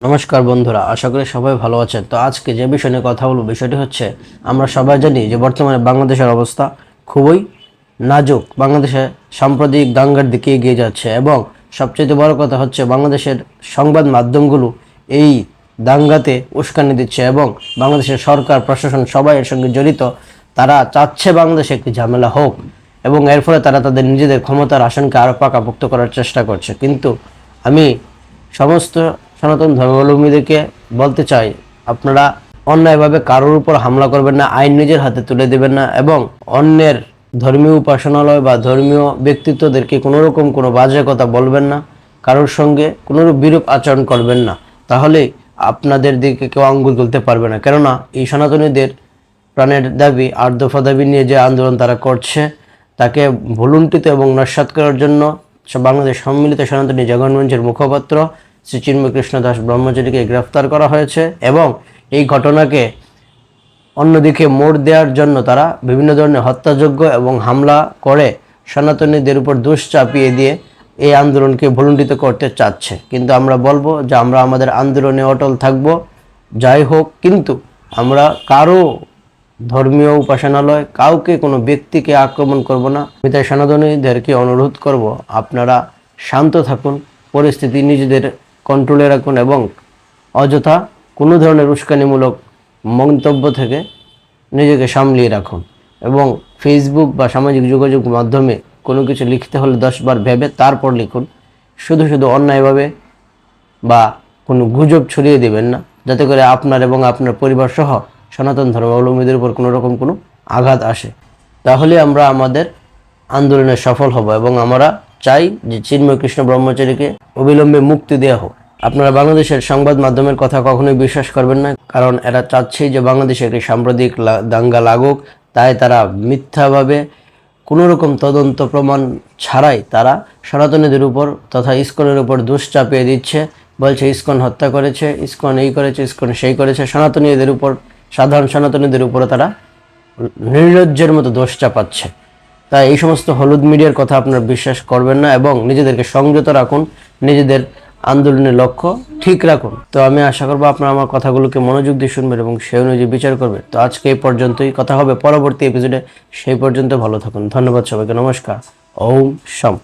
নমস্কার বন্ধুরা, আশা করি সবাই ভালো আছেন। তো আজকে যে বিষয় নিয়ে কথা বলবো, বিষয়টি হচ্ছে আমরা সবাই জানি যে বর্তমানে বাংলাদেশের অবস্থা খুবই নাজুক। বাংলাদেশে সাম্প্রদায়িক দাঙ্গার দিকে এগিয়ে যাচ্ছে এবং সবচেয়ে বড় কথা হচ্ছে বাংলাদেশের সংবাদ মাধ্যমগুলো এই দাঙ্গাতে উস্কানি দিচ্ছে এবং বাংলাদেশের সরকার প্রশাসন সবাই এর সঙ্গে জড়িত। তারা চাচ্ছে বাংলাদেশে একটি ঝামেলা হোক এবং এর ফলে তারা তাদের নিজেদের ক্ষমতার আসনকে আরও পাকাপোক্ত করার চেষ্টা করছে। কিন্তু আমি সমস্ত সনাতন ধর্মাবলম্বীদেরকে বলতে চাই, আপনারা অন্যায়ভাবে কারোর উপর হামলা করবেন না, আইন নিজের হাতে তুলে দেবেন না এবং অন্যের ধর্মীয় উপাসনালয় বা ধর্মীয় ব্যক্তিত্বদেরকে কোনোরকম কোনো বাজে কথা বলবেন না, কারোর সঙ্গে কোনোরূপ বিরূপ আচরণ করবেন না। তাহলে আপনাদের দিকে কেউ আঙ্গুল তুলতে পারবে না। কেননা এই সনাতনীদের প্রাণের দাবি, ৮ দফা দাবি নিয়ে যে আন্দোলন তারা করছে, তাকে ভুলুণ্ঠিত এবং নস্যাৎ করার জন্য বাংলাদেশ সম্মিলিত সনাতনী জাগরণ মঞ্চের মুখপাত্র শ্রী চিন্ময় কৃষ্ণ দাস ব্রহ্মচারীকে গ্রেফতার করা হয়েছে এবং এই ঘটনাকে অন্যদিকে মোড় দেওয়ার জন্য তারা বিভিন্ন ধরনের হত্যাযজ্ঞ এবং হামলা করে সনাতনীদের উপর দোষ চাপিয়ে দিয়ে এই আন্দোলনকে ভুলুণ্ঠিত করতে চাচ্ছে। কিন্তু আমরা বলবো যে আমরা আমাদের আন্দোলনে অটল থাকব, যাই হোক, কিন্তু আমরা কারো ধর্মীয় উপাসনালয়, কাউকে, কোনো ব্যক্তিকে আক্রমণ করব না। আমি তাই সনাতনীদেরকে অনুরোধ করব, আপনারা শান্ত থাকুন, পরিস্থিতি নিজেদের কন্ট্রোলে রাখুন এবং অযথা কোনো ধরনের উস্কানিমূলক মন্তব্য থেকে নিজেকে সামলিয়ে রাখুন এবং ফেসবুক বা সামাজিক যোগাযোগ মাধ্যমে কোনো কিছু লিখতে হলে 10 বার ভেবে তারপর লিখুন। শুধু শুধু অন্যায়ভাবে বা কোনো গুজব ছড়িয়ে দেবেন না, যাতে করে আপনার এবং আপনার পরিবার সহ সনাতন ধর্মাবলম্বীদের উপর কোনো রকম কোনো আঘাত আসে। তাহলে আমরা আমাদের আন্দোলনে সফল হব এবং আমরা চাই যে চিন্ময় কৃষ্ণ ব্রহ্মচারীকে অবিলম্বে মুক্তি দেওয়া হোক। আপনারা বাংলাদেশের সংবাদ মাধ্যমের কথা কখনোই বিশ্বাস করবেন না, কারণ এরা চাচ্ছেই যে বাংলাদেশে একটি সাম্প্রদায়িক দাঙ্গা লাগুক। তাই তারা মিথ্যাভাবে কোনো রকম তদন্ত প্রমাণ ছাড়াই তারা সনাতনীদের উপর তথা ইসকনের উপর দোষ চাপিয়ে দিচ্ছে। বলছে ইসকন হত্যা করেছে, ইসকন এই করেছে, ইসকন সেই করেছে। সনাতনীদের উপর, সাধারণ সনাতনীদের উপরে তারা নির্লজ্জের মতো দোষ চাপাচ্ছে। তাই এই সমস্ত হলুদ মিডিয়ার কথা আপনারা বিশ্বাস করবেন না এবং নিজেদেরকে সংযত রাখুন, নিজেদের আন্দোলনের লক্ষ্য ঠিক রাখুন। তো আমি আশা করবো আপনারা আমার কথাগুলোকে মনোযোগ দিয়ে শুনবেন এবং সেই অনুযায়ী বিচার করবেন। তো আজকে এই পর্যন্তই, কথা হবে পরবর্তী এপিসোডে। সেই পর্যন্ত ভালো থাকুন। ধন্যবাদ সবাইকে। নমস্কার। ওম শাম।